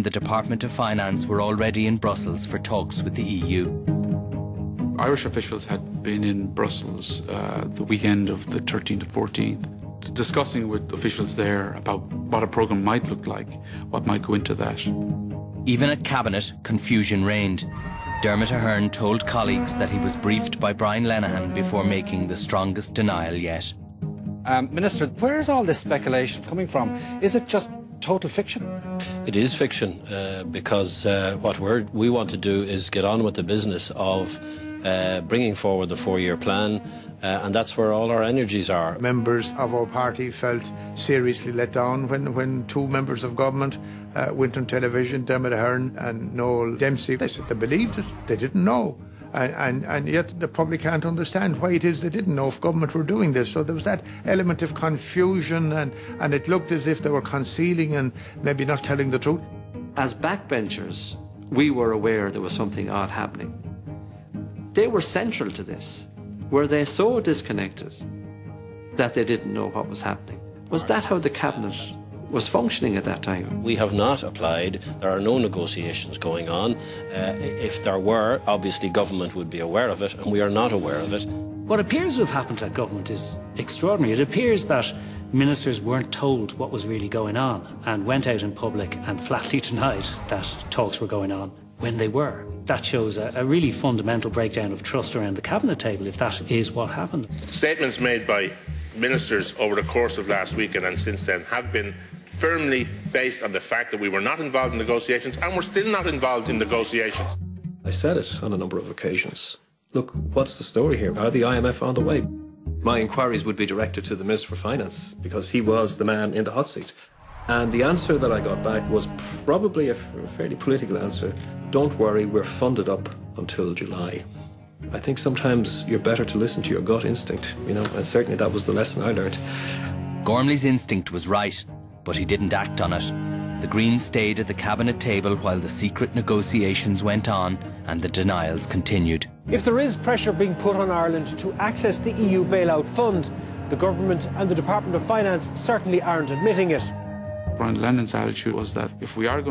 the Department of Finance were already in Brussels for talks with the EU. Irish officials had been in Brussels the weekend of the 13th to 14th, discussing with officials there about what a programme might look like, what might go into that. Even at Cabinet, confusion reigned. Dermot Ahern told colleagues that he was briefed by Brian Lenihan before making the strongest denial yet. Minister, where is all this speculation coming from? Is it just total fiction? It is fiction because what we want to do is get on with the business of bringing forward the 4-year plan, and that's where all our energies are. Members of our party felt seriously let down when 2 members of government went on television, Dermot Ahern and Noel Dempsey. They said they believed it, they didn't know. And yet the public can't understand why it is they didn't know if government were doing this. So there was that element of confusion, and it looked as if they were concealing and maybe not telling the truth. As backbenchers, we were aware there was something odd happening. They were central to this. Were they so disconnected that they didn't know what was happening? Was that how the Cabinet was functioning at that time? We have not applied. There are no negotiations going on. If there were, obviously government would be aware of it, and we are not aware of it. What appears to have happened at government is extraordinary. It appears that ministers weren't told what was really going on and went out in public and flatly denied that talks were going on when they were. That shows a really fundamental breakdown of trust around the Cabinet table, if that is what happened. Statements made by ministers over the course of last weekend and since then have been firmly based on the fact that we were not involved in negotiations, and we're still not involved in negotiations. I said it on a number of occasions. Look, what's the story here? Are the IMF on the way? My inquiries would be directed to the Minister for Finance because he was the man in the hot seat. And the answer that I got back was probably a fairly political answer. Don't worry, we're funded up until July. I think sometimes you're better to listen to your gut instinct, and certainly that was the lesson I learned. Gormley's instinct was right, but he didn't act on it. The Greens stayed at the Cabinet table while the secret negotiations went on and the denials continued. If there is pressure being put on Ireland to access the EU bailout fund, the government and the Department of Finance certainly aren't admitting it. Brian Lenihan's attitude was that if we are going